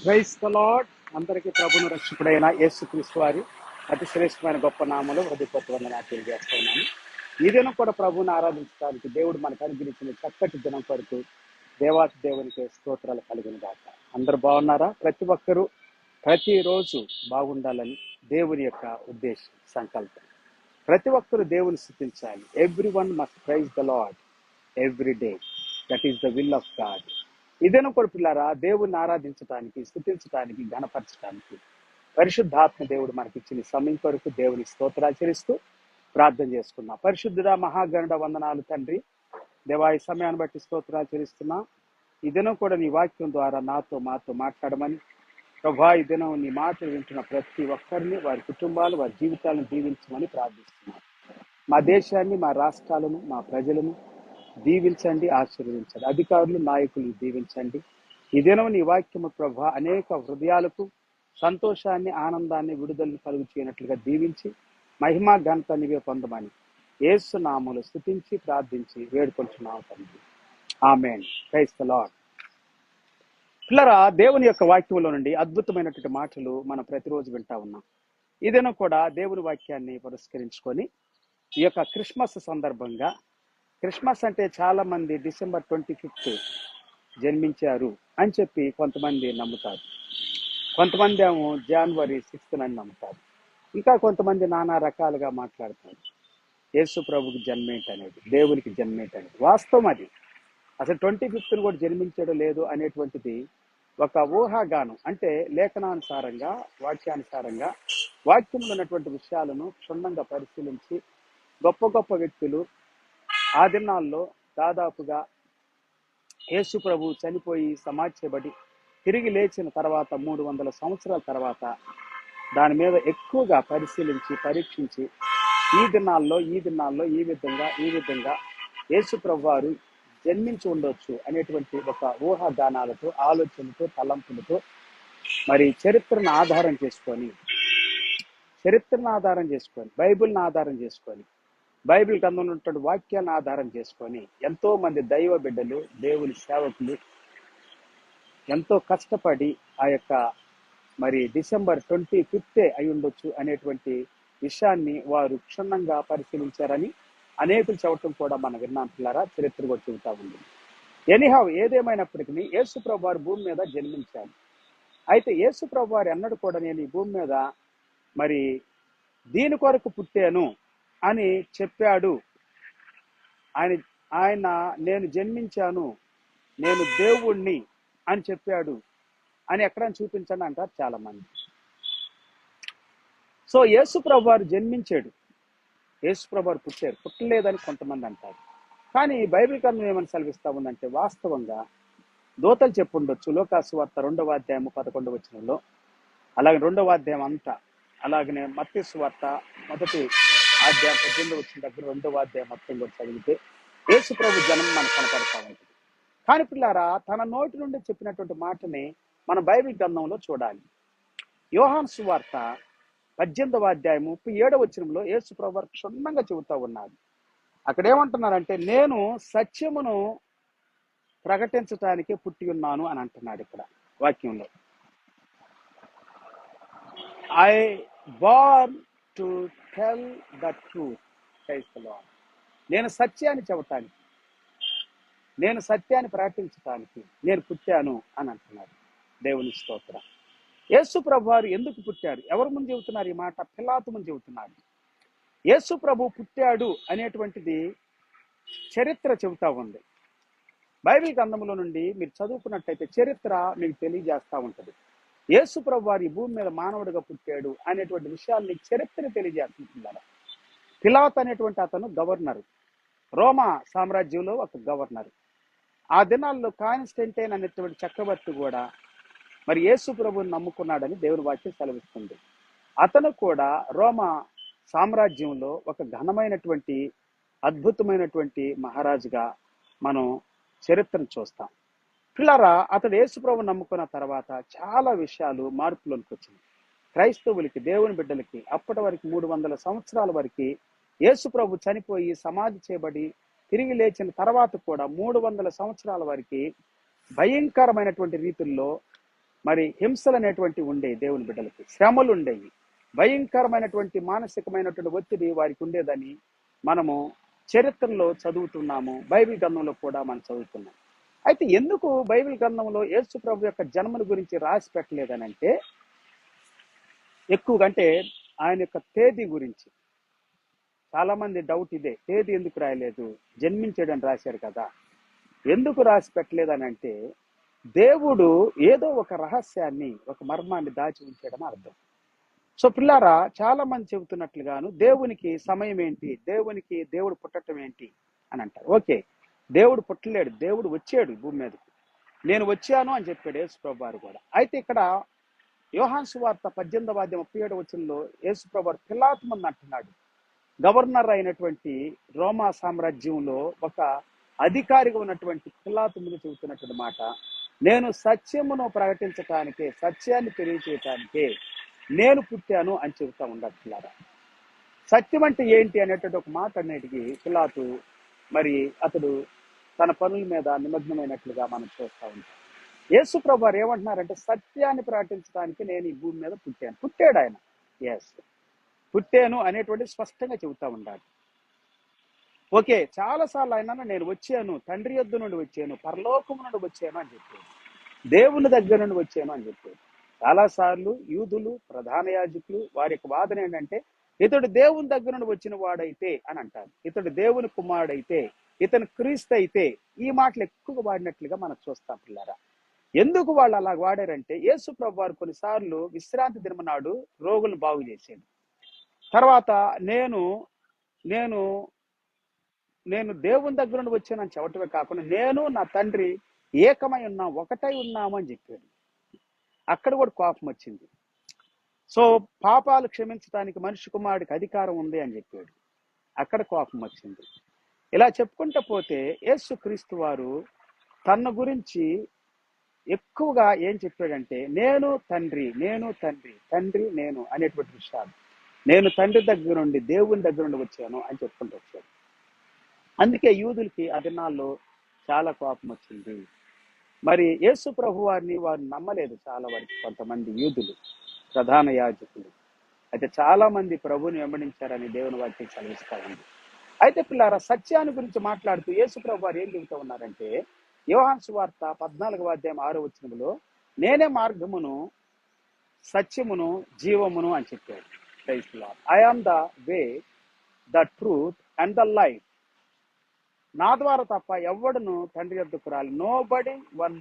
Praise the lord. అందరికీ ప్రభును రక్షకుడైన యేసుక్రీస్తు వారి అతి శ్రేష్టమైన గొప్ప నామములో హృదయపూర్వక వందనాలు తెలియజేస్తా ఉన్నాను. ఈ దినం కూడా ప్రభువుని ఆరాధించడానికి దేవుడు మనకు అనుగ్రహించిన చక్కటి దినం కొరకు దేవాతి దేవునికి స్తోత్రాలు కలిగిన దాకా. అందరూ బాగున్నారా? ప్రతి ఒక్కరూ ప్రతిరోజు బాగుండాలని దేవుని యొక్క ఉద్దేశం, సంకల్పం. ప్రతి ఒక్కరూ దేవుని స్తుతించాలి. Every one must praise the lord every day. That is the will of God. ఇదేను కూడా పిల్లారా, దేవుణ్ణి ఆరాధించడానికి, స్తుతించడానికి, ఘనపరచడానికి పరిశుద్ధాత్మ దేవుడు మనకి ఇచ్చిన సమయం కొరకు దేవుని స్తోత్రాచరిస్తూ ప్రార్థన చేసుకున్నాం. పరిశుద్ధుడ మహాగణుడ వందనాలు తండ్రి. దేవా, ఈ సమయాన్ని బట్టి స్తోత్రాచరిస్తున్నా. ఈ దినం కూడా నీ వాక్యం ద్వారా మాతో మాట్లాడమని ప్రభా, ఈ దినం నీ మాటలు వింటున్న ప్రతి ఒక్కరిని, వారి కుటుంబాలు, వారి జీవితాలను దీవించమని ప్రార్థిస్తున్నాం. మా దేశాన్ని, మా రాష్ట్రాలను, మా ప్రజలను దీవించండి, ఆశీర్వదించండి. అధికారులు, నాయకులను దీవించండి. ఈ దినం నీ వాక్యము ప్రభా అనేక హృదయాలకు సంతోషాన్ని, ఆనందాన్ని, విడుదలను కలుగు చేయనట్లుగా దీవించి మహిమా ఘనత నీవే పొందమని యేసు నామములో స్తుతించి ప్రార్థించి వేడుకొంటున్నాం తండ్రి. ఆమేన్. Praise the lord. పిల్లరా, దేవుని యొక్క వాక్యంలో నుండి అద్భుతమైనటువంటి మాటలు మనం ప్రతిరోజు వింటా ఉన్నాం. ఈ దినం కూడా దేవుని వాక్యాన్ని పురస్కరించుకొని ఈ యొక్క క్రిస్మస్ సందర్భంగా, క్రిస్మస్ అంటే చాలా మంది డిసెంబర్ 25 జన్మించారు అని చెప్పి కొంతమంది నమ్ముతారు. కొంతమంది ఏమో జనవరి 6 అని నమ్ముతారు. ఇంకా కొంతమంది నానా రకాలుగా మాట్లాడతారు. యేసు ప్రభుకి జన్మేంటి అనేది, దేవునికి జన్మేంటి అనేది. వాస్తవం అది. అసలు 25 కూడా జన్మించడం లేదు అనేటువంటిది ఒక ఊహాగానం. అంటే లేఖనానుసారంగా, వాక్యానుసారంగా, వాక్యంలో ఉన్నటువంటి విషయాలను క్షుణ్ణంగా పరిశీలించి గొప్ప గొప్ప వ్యక్తులు ఆ దినాల్లో దాదాపుగా యేసు ప్రభు చనిపోయి సమాధి చేయబడి తిరిగి లేచిన తర్వాత 300 సంవత్సరాల తర్వాత దాని మీద ఎక్కువగా పరిశీలించి పరీక్షించి ఈ దినాల్లో ఈ విధంగా యేసు ప్రభు వారు జన్మించి ఉండొచ్చు అనేటువంటి ఒక ఊహాగానాలతో, ఆలోచనలతో, తలంపులతో మరి చరిత్రను ఆధారం చేసుకొని బైబిల్ని ఆధారం చేసుకొని, బైబిల్ గ్రంథంలో ఉన్నటువంటి వాక్యాన్ని ఆధారం చేసుకొని ఎంతో మంది దైవ బిడ్డలు, దేవుని సేవకులు ఎంతో కష్టపడి ఆ యొక్క మరి డిసెంబర్ 25 అయి ఉండొచ్చు అనేటువంటి విషయాన్ని వారు క్షుణ్ణంగా పరిశీలించారని అనేకులు చెప్పడం కూడా మనం విన్నాం పిల్లారా. చరిత్ర కూడా చెబుతా ఉంది. ఎనీహౌ, ఏదేమైనప్పటికీ యేసు ప్రభు వారు భూమి మీద జన్మించారు. అయితే యేసు ప్రభు వారు ఎన్నడూ కూడా నేను ఈ భూమి మీద మరి దీని కొరకు పుట్టాను అని చెప్పాడు. ఆయన నేను జన్మించాను, నేను దేవుణ్ణి అని చెప్పాడు అని ఎక్కడైనా చూపించండి అంటారు చాలా మంది. సో యేసు ప్రభు వారు జన్మించాడు, యేసు ప్రభు వారు పుట్టారు, పుట్టలేదని కొంతమంది అంటారు. కానీ బైబిల్ గ్రంథం ఏమని సెలవిస్తా ఉందంటే, వాస్తవంగా దూతలు చెప్పుండొచ్చు. లోకాసు వార్త 2వ అధ్యాయం 11వ వచనంలో, అలాగే 2వ అధ్యాయం అంతా, అలాగనే మత్తయి సువార్త 1వ అధ్యాయం 18వ వచనం దగ్గర 2వ అధ్యాయం మొత్తం కూడా చదివితే యేసు ప్రభు జన్మ మనకు కనపడతా ఉంటుంది. కానీ పిల్లారా, తన నోటి నుండి చెప్పినటువంటి మాటని మన బైబిల్ గ్రంథంలో చూడాలి. యోహాను సువార్త 18వ అధ్యాయం 37వ వచనంలో యేసు ప్రభు వారు క్షుణ్ణంగా చెబుతా ఉన్నారు. అక్కడ ఏమంటున్నారంటే, నేను సత్యమును ప్రకటించటానికే పుట్టి ఉన్నాను అని అంటున్నాడు ఇక్కడ వాక్యంలో. I born to tell the truth. నేను సత్యాన్ని చెప్పటానికి, నేను సత్యాన్ని ప్రకటించటానికి నేను పుట్టాను అని అంటున్నాడు. దేవుని స్తోత్రం. యేసు ప్రభు వారు ఎందుకు పుట్టారు? ఎవరి ముందు చెబుతున్నారు ఈ మాట? పిలాతు ముందు చెబుతున్నారు. యేసు ప్రభు పుట్టాడు అనేటువంటిది చరిత్ర చెబుతా ఉంది. బైబిల్ గ్రంథంలో నుండి మీరు చదువుకున్నట్టయితే చరిత్ర మీకు తెలియజేస్తూ ఉంటుంది. యేసు ప్రభు వారు ఈ భూమి మీద మానవుడిగా పుట్టాడు అనేటువంటి విషయాల్ని చరిత్ర తెలియజేస్తున్నారు. పిలాతు అనేటువంటి అతను గవర్నరు, రోమా సామ్రాజ్యంలో ఒక గవర్నర్. ఆ దినాల్లో కాన్స్టంటైన్ అనేటువంటి చక్రవర్తి కూడా మరి యేసు ప్రభువుని నమ్ముకున్నాడని దేవుని వాక్యం సెలవిస్తుంది. అతను కూడా రోమా సామ్రాజ్యంలో ఒక ఘనమైనటువంటి, అద్భుతమైనటువంటి మహారాజుగా మనం చరిత్రను చూస్తాం. పిల్లరా, అతడు యేసు ప్రభువుని నమ్ముకున్న తర్వాత చాలా విషయాలు మార్పులోనికి వచ్చింది. క్రైస్తవులకి, దేవుని బిడ్డలకి అప్పటి వరకు 300 సంవత్సరాల వరకు యేసు ప్రభు చనిపోయి సమాధి చేయబడి తిరిగి లేచిన తర్వాత కూడా 300 సంవత్సరాల వరకు భయంకరమైనటువంటి రీతుల్లో మరి హింసలు అనేటువంటివి ఉండేవి, దేవుని బిడ్డలకి శ్రమలు ఉండేవి, భయంకరమైనటువంటి మానసికమైనటువంటి ఒత్తిడి వారికి ఉండేదని మనము చరిత్రలో చదువుతున్నాము, బైబిల్ గ్రంథంలో కూడా మనం చదువుతున్నాం. అయితే ఎందుకు బైబిల్ గ్రంథంలో యేసు ప్రభు యొక్క జన్మను గురించి రాసి పెట్టలేదని అంటే, ఎక్కువగా అంటే ఆయన యొక్క తేదీ గురించి చాలా మంది డౌట్ ఇదే, తేదీ ఎందుకు రాయలేదు, జన్మించాడని రాశారు కదా, ఎందుకు రాసి పెట్టలేదని అంటే, దేవుడు ఏదో ఒక రహస్యాన్ని, ఒక మర్మాన్ని దాచి ఉంచాడని అర్థం. సో పిల్లారా, చాలా మంది చెబుతున్నట్లుగాను దేవునికి సమయం ఏంటి, దేవుడు పుట్టడం ఏంటి అని అంటారు. ఓకే, దేవుడు పుట్టలేడు, దేవుడు వచ్చాడు భూమి మీదకి, నేను వచ్చాను అని చెప్పాడు యేసు ప్రభు వారు కూడా. అయితే ఇక్కడ యోహాను సువార్త 18:37 వచనంలో యేసు ప్రభు వారు పిలాతు ముందు అంటున్నాడు, గవర్నర్ అయినటువంటి రోమా సామ్రాజ్యంలో ఒక అధికారిగా ఉన్నటువంటి పిలాతు ముందు చెబుతున్నటువంటి మాట, నేను సత్యమును ప్రకటించటానికే, సత్యాన్ని తెలియచేయటానికే నేను పుట్టాను అని చెబుతా ఉండట్లేరా. సత్యం అంటే ఏంటి అనేటువంటి ఒక మాట అన్నిటికీ పిలాతు మరి అతడు తన పనుల మీద నిమగ్నమైనట్లుగా మనం చూస్తూ ఉంటాం. యేసు ప్రభు వారు ఏమంటున్నారంటే, సత్యాన్ని ప్రకటించడానికి నేను ఈ భూమి మీద పుట్టాడు ఆయన. ఎస్, పుట్టాను అనేటువంటి స్పష్టంగా చెబుతా ఉండాలి. ఓకే, చాలాసార్లు ఆయన నేను వచ్చాను, తండ్రి యొద్ద నుండి వచ్చాను, పరలోకము నుండి వచ్చాను అని చెప్పాడు, దేవుని దగ్గర నుండి వచ్చాను అని చెప్పాడు. చాలాసార్లు యూదులు, ప్రధాన యాజకులు వారి యొక్క వాదన ఏంటంటే, ఇతడు దేవుని దగ్గర నుండి వచ్చిన వాడైతే అని అంటారు, ఇతడు దేవుని కుమారుడైతే, ఇతను క్రీస్తు అయితే, ఈ మాటలు ఎక్కువగా వాడినట్లుగా మనం చూస్తాం పిల్లారా. ఎందుకు వాళ్ళు అలా వాడారంటే, యేసు ప్రభు వారు కొన్నిసార్లు విశ్రాంతి దినం నాడు రోగులను బాగు చేశాడు. తర్వాత నేను నేను నేను దేవుని దగ్గర నుండి వచ్చానని చెప్పటమే కాకుండా, నేను నా తండ్రి ఏకమై ఉన్నాం, ఒకటై ఉన్నాము అని చెప్పాడు. అక్కడ కూడా కోపం వచ్చింది. సో పాపాలు క్షమించడానికి మనిషి కుమారుడికి అధికారం ఉంది అని చెప్పాడు, అక్కడ కోపం వచ్చింది. ఇలా చెప్పుకుంటూ పోతే యేసు క్రీస్తు వారు తన గురించి ఎక్కువగా ఏం చెప్పాడంటే, నేను తండ్రి, తండ్రి నేను అనేటువంటి విషయాలు, నేను తండ్రి దగ్గర నుండి, దేవుని దగ్గర నుండి వచ్చాను అని చెప్పుకుంటూ వచ్చాడు. అందుకే యూదులకి ఆ దినాల్లో చాలా కోపం వచ్చింది. మరి యేసు ప్రభు వారిని వారు నమ్మలేదు చాలా వరకు, కొంతమంది యూదులు, ప్రధాన యాజకులు. అయితే చాలా మంది ప్రభుని వెంబడించారని దేవుని వాక్యం చదివిస్తా ఉంది. అయితే పిల్లారా, సత్యాన్ని గురించి మాట్లాడుతూ యేసు ప్రభు వారు ఏం చెబుతూ ఉన్నారంటే, యోహాను సువార్త 14:6 నేనే మార్గమును, సత్యమును, జీవమును అని చెప్పాడు. Praise the Lord. I am the way, the truth and the life. నా ద్వారా తప్ప ఎవడును తండ్రి యొద్దకు రాలి. Nobody one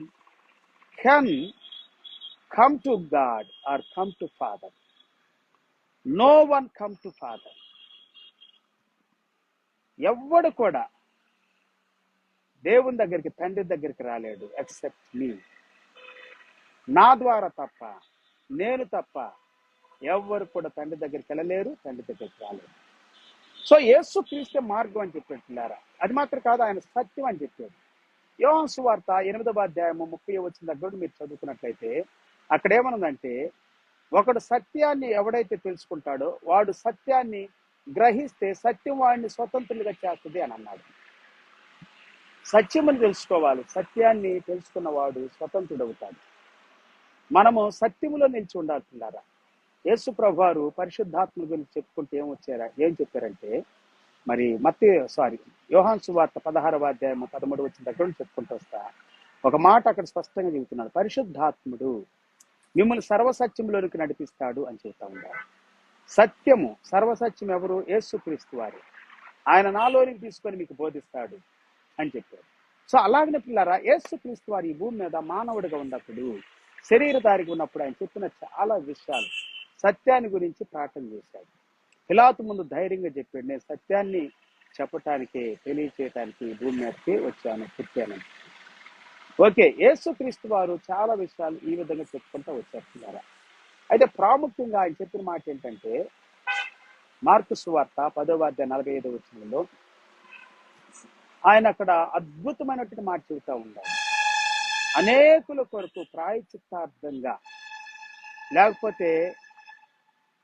can come to God or come to father. No one come to father. ఎవడు కూడా దేవుని దగ్గరికి, తండ్రి దగ్గరికి రాలేడు ఎక్సెప్ట్ మీ. నా ద్వారా తప్ప, నేను తప్ప ఎవరు కూడా తండ్రి దగ్గరికి వెళ్ళలేరు, తండ్రి దగ్గరికి రాలేరు. సో యేసు క్రీస్తే మార్గం అని చెప్పాడు పిల్లారా. అది మాత్రం కాదు, ఆయన సత్యం అని చెప్పాడు. యోహాను సువార్త 8:30 దగ్గర మీరు చదువుకున్నట్లయితే అక్కడ ఏమనుందంటే, ఒకడు సత్యాన్ని ఎవడైతే తెలుసుకుంటాడో వాడు సత్యాన్ని గ్రహిస్తే సత్యం వాడిని స్వతంత్రులుగా చేస్తుంది అని అన్నాడు. సత్యమని తెలుసుకోవాలి, సత్యాన్ని తెలుసుకున్నవాడు స్వతంత్రుడవుతాడు. మనము సత్యములో నిలిచి ఉండాలి పిల్లారా. యేసు ప్రభువారు పరిశుద్ధాత్మ గురించి చెప్పుకుంటూ ఏం చెప్పారంటే, మరి యోహాను సువార్త 16:13 దగ్గర నుంచి చెప్పుకుంటూ వస్తా ఒక మాట అక్కడ స్పష్టంగా చెబుతున్నాడు. పరిశుద్ధాత్ముడు మిమ్మల్ని సర్వసత్యంలోనికి నడిపిస్తాడు అని చెబుతా ఉన్నారు. సత్యము, సర్వసత్యం ఎవరు? యేసు క్రీస్తు వారు. ఆయన నాలోనికి తీసుకొని మీకు బోధిస్తాడు అని చెప్పారు. సో అలాగనే పిల్లారా, యేసు క్రీస్తు వారు ఈ భూమి మీద మానవుడిగా ఉన్నప్పుడు, శరీరధారిగా ఉన్నప్పుడు ఆయన చెప్పిన చాలా విషయాలు, సత్యాన్ని గురించి ప్రార్థన చేశాడు. పిలాతు ముందు ధైర్యంగా చెప్పాడు, నేను సత్యాన్ని చెప్పటానికి, తెలియచేయటానికి భూమి మీదకి వచ్చాను, పుట్టాను. ఓకే, యేసు క్రీస్తు వారు చాలా విషయాలు ఈ విధంగా చెప్పుకుంటూ వచ్చారు పిల్లారా. అయితే ప్రాముఖ్యంగా ఆయన చెప్పిన మాట ఏంటంటే, మార్కు సువార్త 10:45 ఆయన అక్కడ అద్భుతమైనటువంటి మాట చెబుతా ఉన్నాడు. అనేకుల కొరకు ప్రాయచిత్తార్థంగా, లేకపోతే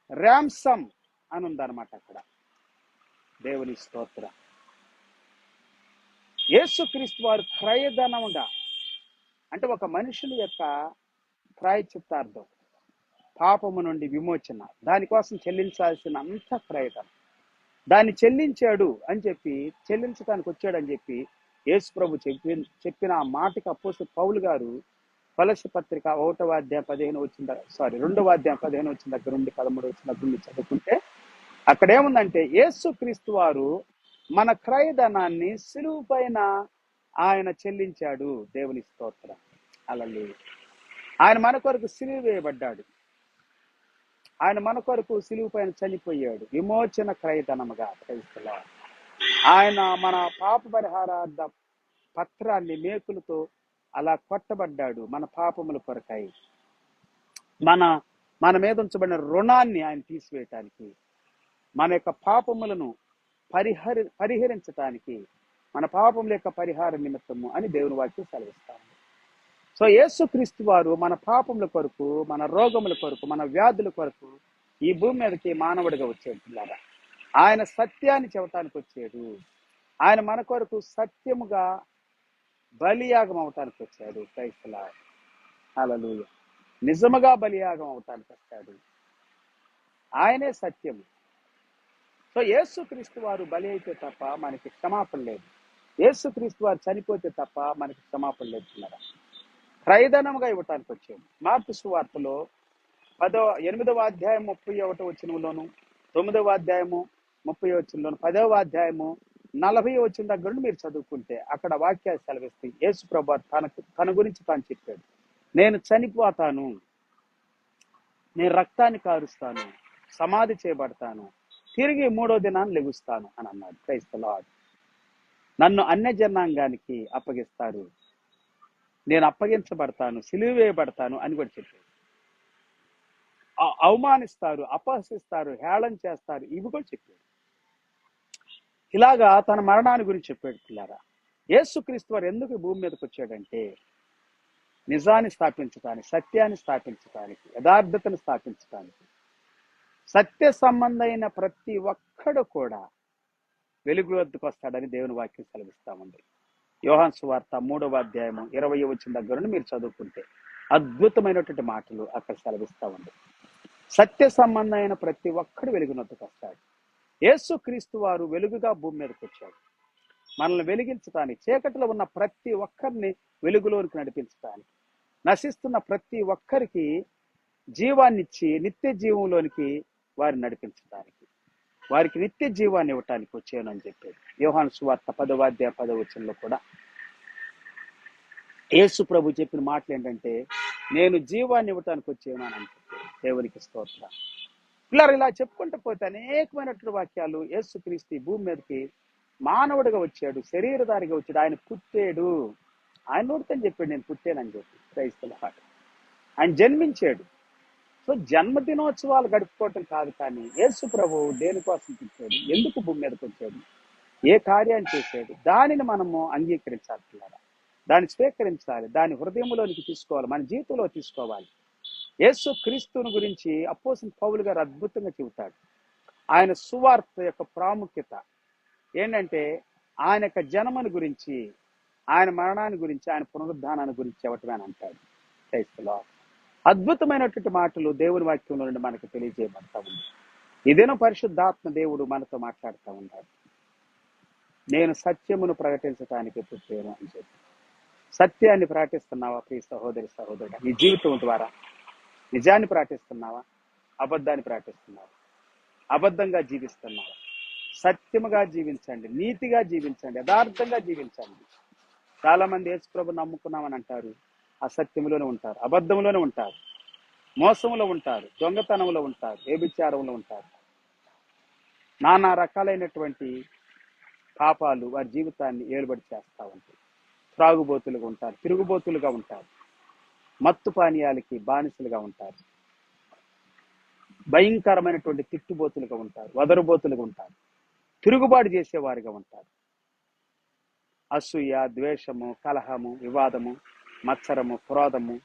ర్యామ్సమ్ అని ఉందన్నమాట అక్కడ. దేవుని స్తోత్ర. యేసుక్రీస్తు వారు క్రయధనముగా, అంటే ఒక మనుషుని యొక్క ప్రాయశ్చిత్తార్థం, పాపము నుండి విమోచన, దానికోసం చెల్లించాల్సిన అంత ప్రయత్నం, దాన్ని చెల్లించాడు అని చెప్పి, చెల్లించడానికి వచ్చాడని చెప్పి యేసు ప్రభు చెప్పిన ఆ మాటకి అపోస్తలుడు పౌలు గారు కొలస్సీ పత్రిక 1వ అధ్యాయం 15 వచ్చిన 2వ అధ్యాయం 15 వచ్చిన దగ్గర నుండి 13 వచ్చిన దగ్గర నుండి చదువుకుంటే అక్కడ ఏముందంటే, యేసు క్రీస్తు వారు మన క్రయధనాన్ని సిలువ పైన ఆయన చెల్లించాడు. దేవుని స్తోత్రం. హల్లెలూయా. ఆయన మన కొరకు సిలువ వేయబడ్డాడు. ఆయన మన కొరకు సిలువ పైన చనిపోయాడు, విమోచన క్రయధనముగా. క్రైస్తవులారా, ఆయన మన పాప పరిహారార్థ పత్రాన్ని మేకులతో అలా కొట్టబడ్డాడు మన పాపముల కొరకై. మన మీద ఉంచబడిన రుణాన్ని ఆయన తీసివేయటానికి, మన యొక్క పాపములను పరిహరించటానికి, మన పాపముల యొక్క పరిహార నిమిత్తము అని దేవుని వాక్యం సెలవిస్తాము. సో యేసుక్రీస్తు వారు మన పాపముల కొరకు, మన రోగముల కొరకు, మన వ్యాధుల కొరకు ఈ భూమి మీదకి మానవుడిగా వచ్చాడు పిల్లారా. ఆయన సత్యాన్ని చెప్పటానికి వచ్చాడు. ఆయన మన కొరకు సత్యముగా బలియాగం అవటానికి వచ్చాడు. క్రైస్తవులారా, హల్లెలూయా. నిజముగా బలియాగం అవటానికి వచ్చాడు. ఆయనే సత్యము. సో యేసుక్రీస్తు వారు బలి అయితే తప్ప మనకి క్షమాపణ లేదు. యేసుక్రీస్తు వారు చనిపోతే తప్ప మనకి క్షమాపణ లేదు పిల్లరా. క్రయధనముగా ఇవ్వటానికి వచ్చాడు. మార్కు సువార్తలో 8వ అధ్యాయం 31 వచనంలోను, 9వ అధ్యాయము 30 వచనంలోను, 10వ అధ్యాయము 40 వచ్చిన దగ్గర నుండి మీరు చదువుకుంటే అక్కడ వాక్యాలు సెలవిస్తాయి. యేసు ప్రభువు తన గురించి తాను చెప్పాడు. నేను చనిపోతాను, నేను రక్తాన్ని కారుస్తాను, సమాధి చేయబడతాను, తిరిగి 3వ దినాన్ని లెగుస్తాను అని అన్నాడు. క్రైస్తవులారా, నన్ను అన్య జనాంగానికి అప్పగిస్తారు, నేను అప్పగించబడతాను, సిలువ వేయబడతాను అని కూడా చెప్పాడు. అవమానిస్తారు, అపహసిస్తారు, హేళన చేస్తారు, ఇవి కూడా చెప్పాడు. ఇలాగా తన మరణాన్ని గురించి చెప్పాడు పిల్లారా. యేసుక్రీస్తు వారు ఎందుకు భూమి మీదకి వచ్చాడంటే, నిజాన్ని స్థాపించడానికి, సత్యాన్ని స్థాపించడానికి, యథార్థతను స్థాపించడానికి. సత్య సంబంధమైన ప్రతి ఒక్కడు కూడా వెలుగు వద్దకు వస్తాడని దేవుని వాక్యం సెలవిస్తామండి. యోహాను సువార్త 3వ అధ్యాయము 20 వచ్చిన దగ్గర నుండి మీరు చదువుకుంటే అద్భుతమైనటువంటి మాటలు అక్కడ సెలవిస్తా ఉంది. సత్య సంబంధమైన ప్రతి ఒక్కడు వెలుగునొద్దకు వస్తాడు. యేసు క్రీస్తు వారు వెలుగుగా భూమి మీదకి వచ్చాడు, మనల్ని వెలిగించడానికి, చీకటిలో ఉన్న ప్రతి ఒక్కరిని వెలుగులోనికి నడిపించడానికి, నశిస్తున్న ప్రతి ఒక్కరికి జీవాన్నిచ్చి నిత్య జీవంలోనికి వారిని నడిపించడానికి, వారికి నిత్య జీవాన్ని ఇవ్వటానికి వచ్చాను అని చెప్పాడు. యోహాను సువార్త 10వ అధ్యాయం 10వ వచనంలో కూడా యేసు ప్రభు చెప్పిన మాటలు ఏంటంటే, నేను జీవాన్ని ఇవ్వటానికి వచ్చాను అని చెప్పాడు. దేవునికి స్తోత్రం. పిల్లలు, ఇలా చెప్పుకుంటూ పోతే అనేకమైనటువంటి వాక్యాలు. యేసు క్రీస్తు భూమి మీదకి మానవుడిగా వచ్చాడు, శరీరధారిగా వచ్చాడు, ఆయన పుట్టాడు. ఆయన నోటితో చెప్పాడు నేను పుట్టానని చెప్పి. క్రైస్తవులారా, ఆయన జన్మించాడు. సో జన్మదినోత్సవాలు గడుపుకోవటం కాదు, కానీ యేసు ప్రభువు దేనికోసం పుట్టాడు, ఎందుకు భూమి మీదకి వచ్చాడు, ఏ కార్యాన్ని చేశాడు, దానిని మనము అంగీకరించాలి పిల్లరా. దాన్ని స్వీకరించాలి, దాని హృదయంలోనికి తీసుకోవాలి, మన జీవితంలో తీసుకోవాలి. యేసు క్రీస్తుని గురించి అపోస్తలుడు పౌలు గారు అద్భుతంగా చెబుతాడు. ఆయన సువార్త యొక్క ప్రాముఖ్యత ఏంటంటే, ఆయన యొక్క జన్మను గురించి, ఆయన మరణాన్ని గురించి, ఆయన పునరుద్ధానాన్ని గురించి చెప్పటమే అని అంటాడు. క్రైస్తవులారా, అద్భుతమైనటువంటి మాటలు దేవుని వాక్యంలో నుండి మనకు తెలియజేయబడతా ఉంది. ఇదేనో పరిశుద్ధాత్మ దేవుడు మనతో మాట్లాడుతూ ఉన్నాడు. నేను సత్యమును ప్రకటించడానికి పుట్టాను అని చెప్పి. సత్యాన్ని ప్రకటిస్తున్నావా ప్రియ సహోదరి సహోదరుడా? నీ జీవితం ద్వారా నిజాన్ని ప్రకటిస్తున్నావా, అబద్ధాన్ని ప్రకటిస్తున్నావా? అబద్ధంగా జీవిస్తున్నావా? సత్యముగా జీవించండి, నీతిగా జీవించండి, యథార్థంగా జీవించండి. చాలా మంది యేసు ప్రభువుని నమ్ముకున్నామని అంటారు, అసత్యంలోనే ఉంటారు, అబద్ధంలోనే ఉంటారు, మోసంలో ఉంటారు, దొంగతనంలో ఉంటారు, వ్యభిచారంలో ఉంటారు. నానా రకాలైనటువంటి పాపాలు వారి జీవితాన్ని ఏలుబడి చేస్తూ ఉంటాయి. త్రాగుబోతులుగా ఉంటారు, తిరుగుబోతులుగా ఉంటారు, మత్తు పానీయాలకి బానిసలుగా ఉంటారు, భయంకరమైనటువంటి తిట్టుబోతులుగా ఉంటారు, వదరుబోతులుగా ఉంటారు, తిరుగుబాటు చేసేవారిగా ఉంటారు. అసూయ, ద్వేషము, కలహము, వివాదము, మత్సరము, క్రోధము,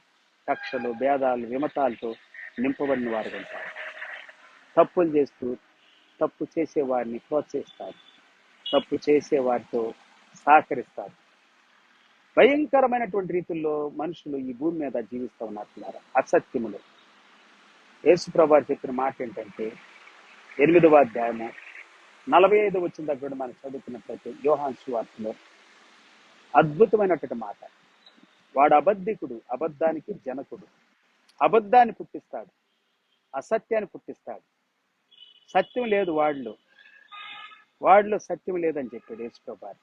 కక్షలు, భేదాలు, విమతాలతో నింపబడిన వారుగా ఉంటారు. తప్పులు చేస్తూ తప్పు చేసేవారిని ప్రోత్సహిస్తారు, తప్పు చేసేవారితో సహకరిస్తారు. భయంకరమైనటువంటి రీతుల్లో మనుషులు ఈ భూమి మీద జీవిస్తూ ఉన్నారు. అసత్యములు. యేసు ప్రభువు చెప్పిన మాట ఏంటంటే 8వ అధ్యాయము 45 వచ్చిన దగ్గర మనం చదువుకున్నట్లయితే యోహాను సువార్తలో అద్భుతమైనటువంటి మాట. వాడు అబద్ధికుడు, అబద్ధానికి జనకుడు. అబద్ధాన్ని పుట్టిస్తాడు, అసత్యాన్ని పుట్టిస్తాడు. సత్యం లేదు వాడిలో సత్యం లేదని చెప్పాడు యేసు ప్రభువు.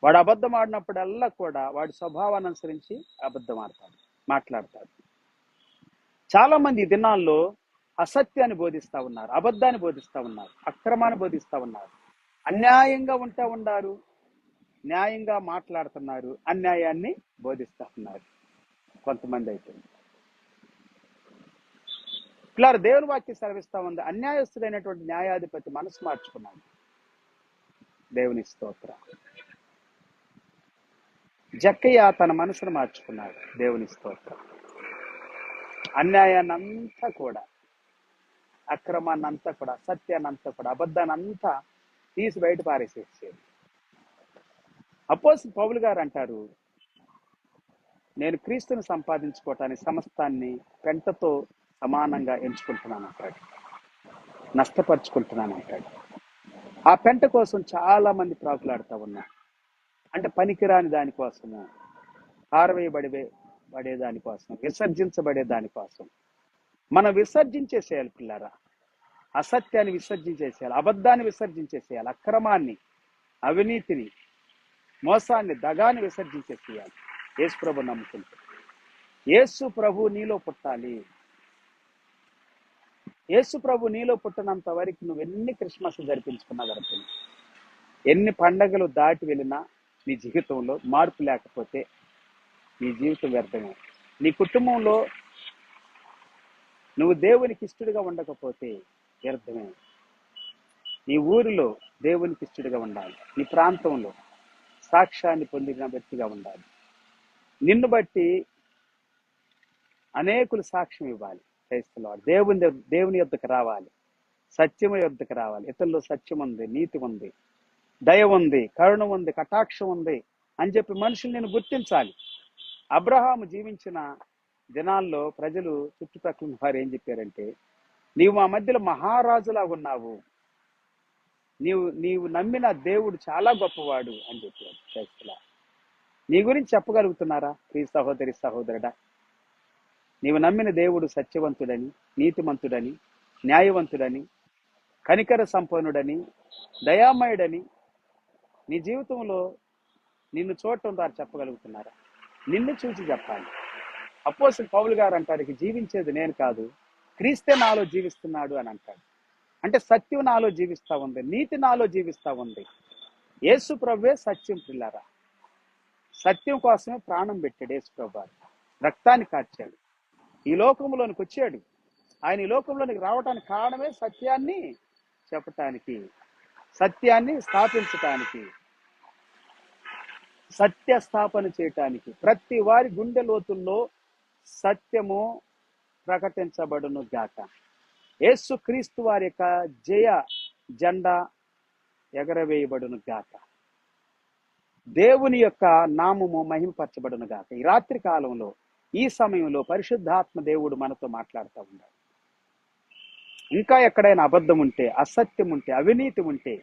వాడు అబద్ధం ఆడినప్పుడల్లా కూడా వాడి స్వభావాన్ని అనుసరించి అబద్ధం మాట్లాడతాడు. చాలా మంది ఈ దినాల్లో అసత్యాన్ని బోధిస్తా ఉన్నారు, అబద్ధాన్ని బోధిస్తా ఉన్నారు, అక్రమాన్ని బోధిస్తా ఉన్నారు. అన్యాయంగా ఉన్నారు, న్యాయంగా మాట్లాడుతున్నారు, అన్యాయాన్ని బోధిస్తా ఉన్నారు కొంతమంది. అయితే ఇలా దేవుని వాక్యం సెలవిస్తా ఉంది, అన్యాయస్తుడైనటువంటి న్యాయాధిపతి మనసు మార్చుకున్నాడు. దేవుని స్తోత్రం. జక్కయ్య తన మనసును మార్చుకున్నాడు. దేవుని స్తోత్రం. అన్యాయాన్ని అంతా కూడా, అక్రమాన్ని అంతా కూడా, అసత్యాన్ని అంతా కూడా, అబద్ధాన్ని అంతా తీసి బయట పారేసేసేది. అపోస్తలుడు పౌలు గారు అంటారు, నేను క్రీస్తుని సంపాదించుకోవటానికి సమస్తాన్ని పెంటతో సమానంగా ఎంచుకుంటున్నాను అంటాడు, నష్టపరుచుకుంటున్నాను అంటాడు. ఆ పెంట కోసం చాలా మంది ప్రాకులాడుతూ ఉన్నారు. అంటే పనికిరాని దానికోసము, పారవేయబడే దానికోసం, విసర్జించబడే దానికోసం. మనం విసర్జించేసేయాలి పిల్లారా. అసత్యాన్ని విసర్జించేసేయాలి, అబద్ధాన్ని విసర్జించేసేయాలి, అక్రమాన్ని, అవినీతిని, మోసాన్ని, దగాన్ని విసర్జించేసేయాలి. యేసు ప్రభు నమ్ముకుంటే. యేసు ప్రభు నీలో పుట్టాలి. యేసు ప్రభు నీలో పుట్టినంత వరకు నువ్వు ఎన్ని క్రిస్మస్ జరిపించుకున్నా గడుపుతుంది, ఎన్ని పండగలు దాటి వెళ్ళినా నీ జీవితంలో మార్పు లేకపోతే నీ జీవితం వ్యర్థమే. నీ కుటుంబంలో నువ్వు దేవునికి ఇష్టడుగా ఉండకపోతే వ్యర్థమే. నీ ఊరిలో దేవునికి ఇష్టడుగా ఉండాలి. నీ ప్రాంతంలో సాక్ష్యాన్ని పొందిన వ్యక్తిగా ఉండాలి. నిన్ను బట్టి అనేకులు సాక్ష్యం ఇవ్వాలి. క్రైస్తవులు దేవుని యొద్దకు రావాలి, సత్యము యొద్దకు రావాలి. ఇతరుల్లో సత్యం ఉంది, నీతి ఉంది, దయ ఉంది, కరుణ ఉంది, కటాక్షం ఉంది అని చెప్పి మనుషులు నేను గుర్తించాలి. అబ్రహాము జీవించిన దినాల్లో ప్రజలు చుట్టుపక్కల వారు ఏం చెప్పారంటే, నీవు మా మధ్యలో మహారాజులా ఉన్నావు, నీవు నమ్మిన దేవుడు చాలా గొప్పవాడు అని చెప్పారు. క్రైస్తవులా, నీ గురించి చెప్పగలుగుతున్నారా ప్రియ సహోదరి సహోదరుడా? నీవు నమ్మిన దేవుడు సత్యవంతుడని, నీతిమంతుడని, న్యాయవంతుడని, కనికర సంపన్నుడని, దయామయుడని నీ జీవితంలో నిన్ను చూడటం ద్వారా చెప్పగలుగుతున్నారా? నిన్ను చూసి చెప్పాలి. అపోస్తలుడు పౌలు గారు అంటారు, జీవించేది నేను కాదు, క్రీస్తే నాలో జీవిస్తున్నాడు అని అంటాడు. అంటే సత్యం నాలో జీవిస్తా ఉంది, నీతి నాలో జీవిస్తా ఉంది. యేసు ప్రభువే సత్యం పిల్లారా. సత్యం కోసమే ప్రాణం పెట్టాడు యేసు ప్రభు. రక్తాన్ని కార్చాడు, ఈ లోకంలోనికి వచ్చాడు. ఆయన ఈ లోకంలోనికి రావడానికి కారణమే సత్యాన్ని చెప్పటానికి, సత్యాన్ని స్థాపించటానికి, సత్య స్థాపన చేయటానికి. ప్రతి వారి గుండె లోతుల్లో సత్యము ప్రకటించబడును గాక. యేసు క్రీస్తు వారి యొక్క జయ జెండా ఎగరవేయబడును గాక. దేవుని యొక్క నామము మహిమపరచబడును గాక. ఈ రాత్రి కాలంలో, ఈ సమయంలో పరిశుద్ధాత్మ దేవుడు మనతో మాట్లాడుతూ ఉన్నాడు. ఇంకా ఎక్కడైనా అబద్ధం ఉంటే, అసత్యం ఉంటే, అవినీతి ఉంటే,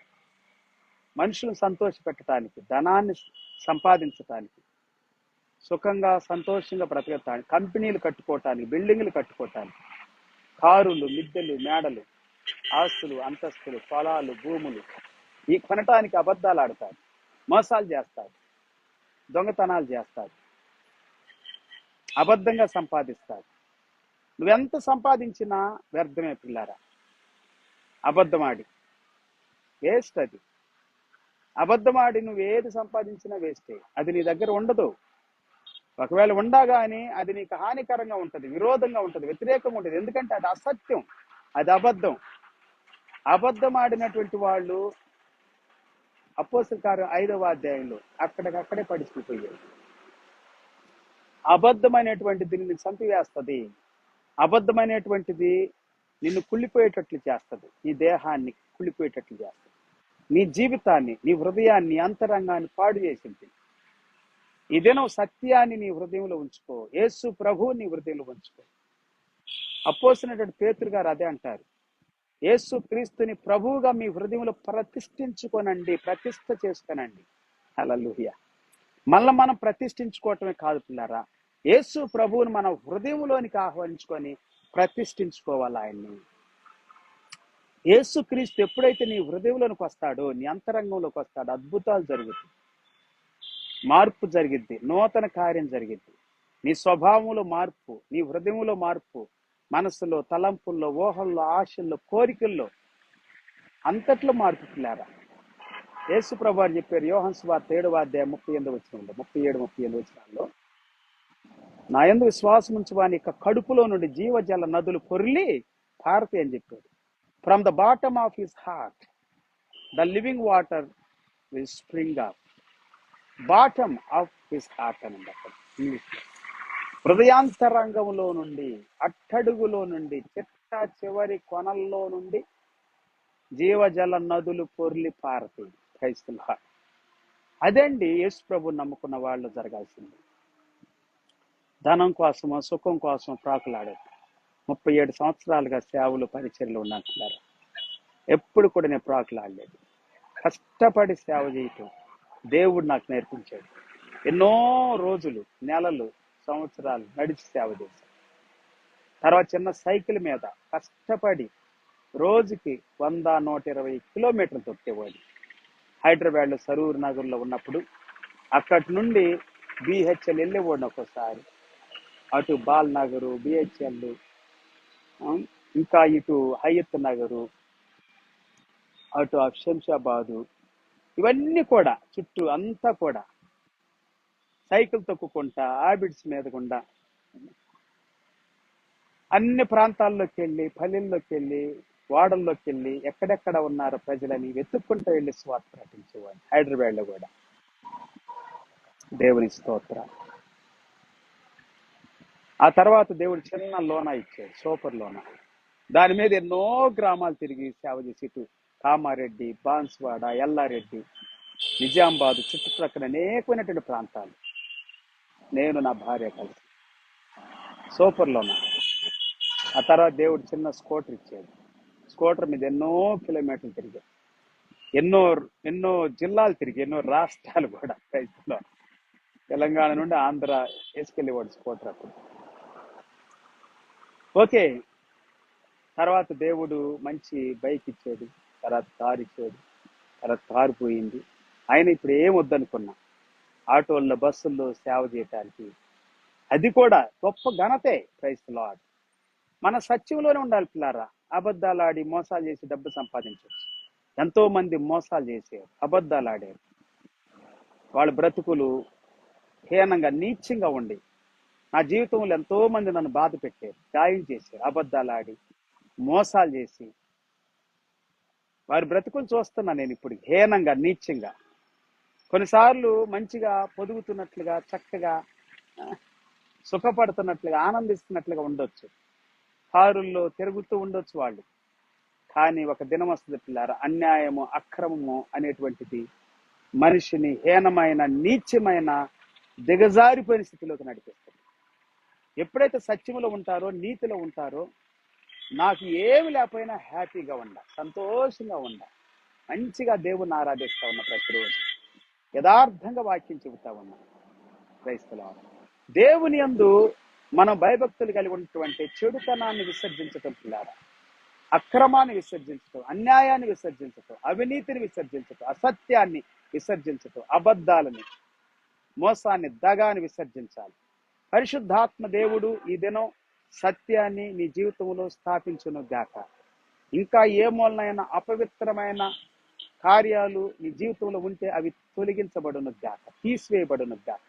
మనుషులను సంతోష పెట్టడానికి, ధనాన్ని సంపాదించటానికి, సుఖంగా సంతోషంగా బ్రతకటానికి, కంపెనీలు కట్టుకోవటానికి, బిల్డింగ్లు కట్టుకోవటానికి, కారులు, మిద్దెలు, మేడలు, ఆస్తులు, అంతస్తులు, పొలాలు, భూములు ఈ కొనటానికి అబద్ధాలు ఆడతారు, మోసాలు చేస్తారు, దొంగతనాలు చేస్తారు, అబద్ధంగా సంపాదిస్తారు. నువ్వెంత సంపాదించినా వ్యర్థమే పిల్లారా. అబద్ధమాడి వేస్ట్. అది అబద్ధమాడి నువ్వు ఏది సంపాదించినా వేస్టే. అది నీ దగ్గర ఉండదు. ఒకవేళ ఉండగానే అది నీకు హానికరంగా ఉంటుంది, విరోధంగా ఉంటుంది, వ్యతిరేకంగా ఉంటుంది. ఎందుకంటే అది అసత్యం, అది అబద్ధం. అబద్ధం ఆడినటువంటి వాళ్ళు అపోస్తలుల కార్యం 5వ అధ్యాయంలో అక్కడికక్కడే పడిచిపోయారు. అబద్ధమైనటువంటిది నిన్ను చంపివేస్తుంది. అబద్ధమైనటువంటిది నిన్ను కుళ్ళిపోయేటట్లు చేస్తుంది, నీ దేహాన్ని కుళ్ళిపోయేటట్లు చేస్తుంది, నీ జీవితాన్ని, నీ హృదయాన్ని, అంతరంగాన్ని పాడు చేసింది. ఈ దినం సత్యాన్ని నీ హృదయంలో ఉంచుకో. యేసు ప్రభువు నీ హృదయంలో ఉంచుకో. అపోస్తలుడైన పేతురు గారు అదే అంటారు, యేసు క్రీస్తుని ప్రభువుగా మీ హృదయంలో ప్రతిష్ఠించుకోనండి, ప్రతిష్ఠ చేసుకోనండి. హల్లెలూయా. మళ్ళీ మనం ప్రతిష్ఠించుకోవటమే కాదు పిల్లారా, యేసు ప్రభువుని మన హృదయంలోనికి ఆహ్వానించుకొని ప్రతిష్ఠించుకోవాలి ఆయన్ని. యేసు క్రీస్తు ఎప్పుడైతే నీ హృదయంలోనికి వస్తాడో, నీ అంతరంగంలోకి వస్తాడో, అద్భుతాలు జరుగుతాయి, మార్పు జరిగిద్ది, నూతన కార్యం జరిగిద్ది. నీ స్వభావంలో మార్పు, నీ హృదయంలో మార్పు, మనసులో, తలంపుల్లో, ఊహల్లో, ఆశల్లో, కోరికల్లో అంతట్లో మార్పు పిల్లారా. యేసు ప్రభు వారు చెప్పారు, యోహాను సువార్త 7:37 నా యందు విశ్వాసం ఉంచు వాని యొక్క కడుపులో నుండి జీవజల నదులు పొర్లి పారతాయి అని చెప్పాడు. From the bottom of his heart the living water will spring up. Bottom of his heart అని అక్కడ ఇంగ్లీష్లో. హృదయాంతరంగంలో నుండి, అట్టడుగులో నుండి, చిట్ట చివరి కొనల్లో నుండి జీవజల నదులు పొర్లి పారతాయి. క్రైస్తవుల అదండి యేసు ప్రభు నమ్ముకున్న వాళ్ళు జరగాల్సింది. ధనం కోసమో సుఖం కోసం ప్రాకులాడదు. 37 సంవత్సరాలుగా సేవలు పరిచర్లు ఉన్నట్టున్నారు. ఎప్పుడు కూడా నేను ప్రాకులాడలేదు. కష్టపడి సేవ చేయటం దేవుడు నాకు నేర్పించాడు. ఎన్నో రోజులు, నెలలు, సంవత్సరాలు నడిచి సేవ చేశాను. తర్వాత చిన్న సైకిల్ మీద కష్టపడి రోజుకి 100-120 కిలోమీటర్లు తొక్కేవాడు. హైదరాబాద్లో సరూర్ నగర్లో ఉన్నప్పుడు అక్కడి నుండి బిహెచ్ఎల్ వెళ్ళేవాడిని ఒక్కోసారి. అటు బాల్ నగరు, బిహెచ్ఎల్, ఇంకా ఇటు హయత్ నగరు, అటు శంషాబాదు, ఇవన్నీ కూడా చుట్టూ అంతా కూడా సైకిల్ తొక్కుకుంటా, హ్యాబిట్స్ మీద గుండా అన్ని ప్రాంతాల్లోకి వెళ్ళి, పల్లెల్లోకి వెళ్ళి, వాడల్లోకి వెళ్ళి, ఎక్కడెక్కడ ఉన్నారో ప్రజలని వెతుక్కుంటూ వెళ్ళి స్వార్థ ప్రకటించేవాడిని. హైదరాబాద్లో కూడా. దేవుని స్తోత్రం. ఆ తర్వాత దేవుడు చిన్న లోన ఇచ్చాడు, సూపర్ లోన. దాని మీద ఎన్నో గ్రామాలు తిరిగి సేవ చేసి, ఇటు కామారెడ్డి, బాన్స్వాడ, ఎల్లారెడ్డి, నిజామాబాద్ చుట్టుప్రక్కల అనేకమైనటువంటి ప్రాంతాలు నేను నా భార్య కలిసి సూపర్ లోన. ఆ తర్వాత దేవుడు చిన్న స్కూటర్ ఇచ్చాడు. స్కూటర్ మీద ఎన్నో కిలోమీటర్లు తిరిగాయి, ఎన్నో ఎన్నో జిల్లాలు తిరిగి, ఎన్నో రాష్ట్రాలు కూడా. రైతులో తెలంగాణ నుండి ఆంధ్ర వేసుకెళ్ళేవాడు స్కూటర్ అప్పుడు. ఓకే. తర్వాత దేవుడు మంచి బైక్ ఇచ్చాడు, తర్వాత కారు ఇచ్చాడు, తర్వాత కారు పోయింది. ఆయన ఇప్పుడు ఏం వద్దనుకున్నా ఆటోల్లో, బస్సుల్లో సేవ చేయటానికి, అది కూడా గొప్ప ఘనతే. Praise the lord. మన సత్యంలోనే ఉండాలి పిల్లారా. అబద్ధాలు ఆడి మోసాలు చేసి డబ్బు సంపాదించవచ్చు. ఎంతో మంది మోసాలు చేశారు, అబద్ధాలు ఆడారు. వాళ్ళ బ్రతుకులు హీనంగా, నీచంగా ఉండి, నా జీవితంలో ఎంతో మంది నన్ను బాధ పెట్టారు, గాయం చేశారు, అబద్ధాలు ఆడి మోసాలు చేసి. వారి బ్రతుకులు చూస్తున్నా నేను ఇప్పుడు, హీనంగా, నీచంగా. కొన్నిసార్లు మంచిగా పొదుగుతున్నట్లుగా, చక్కగా సుఖపడుతున్నట్లుగా, ఆనందిస్తున్నట్లుగా ఉండొచ్చు, కారుల్లో తిరుగుతూ ఉండొచ్చు వాళ్ళు. కానీ ఒక దినం వస్తుంది పిల్లారా, అన్యాయము, అక్రమము అనేటువంటిది మనిషిని హీనమైన, నీచమైన, దిగజారిపోయిన స్థితిలోకి నడిపిస్తుంది. ఎప్పుడైతే సత్యములో ఉంటారో, నీతిలో ఉంటారో, నాకు ఏమి లేకపోయినా హ్యాపీగా ఉండ, సంతోషంగా ఉండ, మంచిగా దేవుణ్ణి ఆరాధిస్తా ఉన్నా, ప్రతిరోజు యథార్థంగా వాక్యం చెబుతా ఉన్నా. క్రైస్తవ దేవుని యందు మనం భయభక్తులు కలిగి ఉన్నటువంటి చెడుతనాన్ని విసర్జించటం పిల్లారా, అక్రమాన్ని విసర్జించటం, అన్యాయాన్ని విసర్జించటం, అవినీతిని విసర్జించటం, అసత్యాన్ని విసర్జించటం, అబద్ధాలని, మోసాన్ని, దగాన్ని విసర్జించాలి. పరిశుద్ధాత్మ దేవుడు ఈ దినం సత్యాన్ని నీ జీవితంలో స్థాపించును గాక. ఇంకా ఏ మూలనైనా అపవిత్రమైన కార్యాలు నీ జీవితంలో ఉంటే అవి తొలగించబడును గాక, తీసివేయబడును గాక.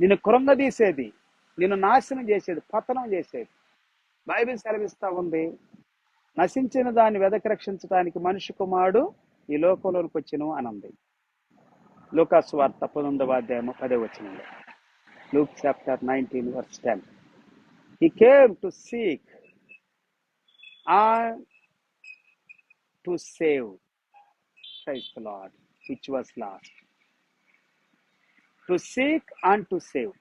నిన్ను కృంగదీసేది, నిన్ను నాశనం చేసేది, పతనం చేసేది, బైబిల్ సెలవిస్తా ఉంది, నశించిన దాన్ని వెదకి రక్షించడానికి మనిషి కుమారుడు ఈ లోకంలోనికి వచ్చెను అని ఉంది. లూకాసు వార్త 19:10. Luke chapter 19:10. He came to seek and to save, praise the Lord, which was lost. To seek and to save.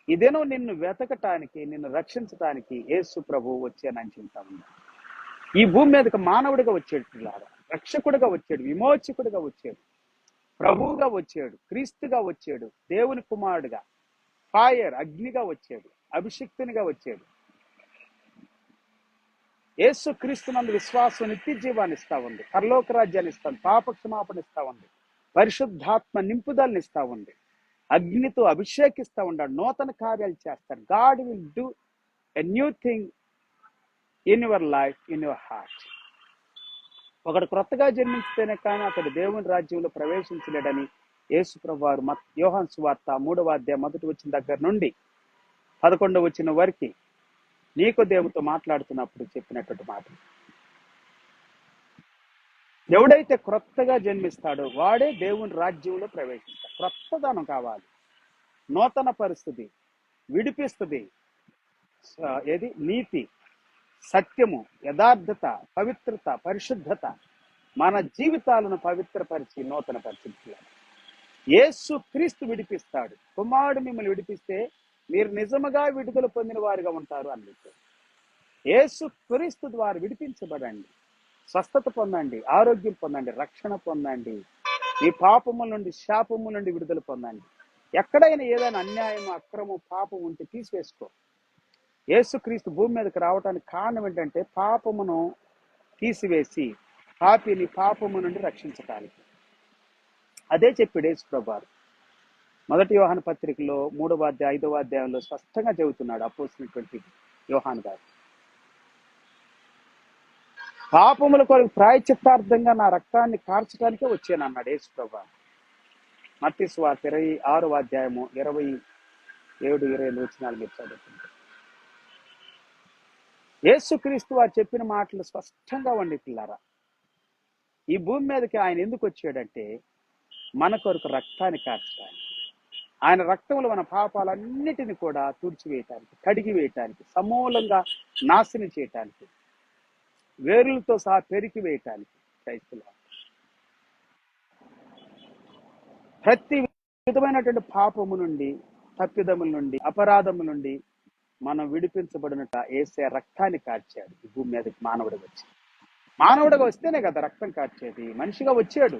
ఇదేనో నిన్ను వెతకటానికి, నిన్ను రక్షించటానికి యేసు ప్రభు వచ్చానని చెప్తా ఉంది. ఈ భూమి మీదకి మానవుడిగా వచ్చాడు పిల్లారా, రక్షకుడిగా వచ్చాడు, విమోచకుడిగా వచ్చాడు, ప్రభువుగా వచ్చాడు, క్రీస్తుగా వచ్చాడు, దేవుని కుమారుడుగా, ఫైర్ అగ్నిగా వచ్చాడు, అభిషిక్తునిగా వచ్చాడు. యేసు క్రీస్తునందు విశ్వాసం నిత్య జీవాన్ని ఇస్తా ఉంది, పరలోక రాజ్యాన్ని ఇస్తాను, పాప క్షమాపణ ఇస్తా ఉంది, పరిశుద్ధాత్మ నింపుదలని ఇస్తా ఉంది, అగ్నితో అభిషేకిస్తా ఉన్నాడు, నూతన కార్యాలు చేస్తాడు. God will do a new thing in your life, in your heart. ఒకడు క్రొత్తగా జన్మించితేనే కానీ అతడు దేవుని రాజ్యంలో ప్రవేశించలేడని యేసు ప్రభువారు యోహాను సువార్త 3వ అధ్యాయం 1 వచ్చిన దగ్గర నుండి 11 వచ్చిన వరకు నీకోదేముతో మాట్లాడుతున్నప్పుడు చెప్పినటువంటి మాట. ఎవడైతే క్రొత్తగా జన్మిస్తాడో వాడే దేవుని రాజ్యంలో ప్రవేశిస్తాడు. క్రొత్తదనం కావాలి, నూతన పరిస్థితి, విడిపిస్తుంది. ఏది? నీతి, సత్యము, యథార్థత, పవిత్రత, పరిశుద్ధత మన జీవితాలను పవిత్రపరిచి నూతన పరిస్థితులు. యేసు క్రీస్తు విడిపిస్తాడు. కుమారుడు మిమ్మల్ని విడిపిస్తే మీరు నిజముగా విడుదల పొందిన వారుగా ఉంటారు అన్నట్టు. యేసు క్రీస్తు ద్వారా విడిపించబడండి, స్వస్థత పొందండి, ఆరోగ్యం పొందండి, రక్షణ పొందండి, ఈ పాపముల నుండి, శాపముల నుండి విడుదల పొందండి. ఎక్కడైనా ఏదైనా అన్యాయం, అక్రమం, పాపం ఉంటే తీసివేసుకో. యేసుక్రీస్తు భూమి మీదకి రావడానికి కారణం ఏంటంటే పాపమును తీసివేసి పాపిని పాపము నుండి రక్షించటానికి. అదే చెప్పాడు యేసు ప్రభువారు. 1 యోహాను పత్రికలో 3వ అధ్యాయం 5వ అధ్యాయంలో స్పష్టంగా చెబుతున్నాడు అపోస్తలుడైనటువంటి యోహాను గారు. పాపముల కొరకు ప్రాయశ్చిత్తార్థంగా నా రక్తాన్ని కార్చడానికే వచ్చాను అన్నాడు యేసు ప్రభువారు. మత్తయి సువార్త 26వ అధ్యాయము 27-28 వచనాలు మీరు చదువుతుంది. యేసుక్రీస్తు వారు చెప్పిన మాటలు స్పష్టంగా ఉండి పిల్లారా, ఈ భూమి మీదకి ఆయన ఎందుకు వచ్చాడంటే మన కొరకు రక్తాన్ని కార్చడానికి. ఆయన రక్తంలో మన పాపాలన్నిటిని కూడా తుడిచివేయటానికి, కడిగి వేయటానికి, సమూలంగా నాశనం చేయటానికి, వేరులతో సహా పెరికి వేయటానికి. క్రైస్తవులు ప్రతి విధమైనటువంటి పాపము నుండి, తప్పిదముల నుండి, అపరాధముల నుండి మనం విడిపించబడినట్ట యేసే రక్తాన్ని కార్చాడు. ఈ భూమి మీదకి మానవుడిగా వచ్చి, మానవుడిగా వస్తేనే కదా రక్తం కార్చేది. మనిషిగా వచ్చాడు,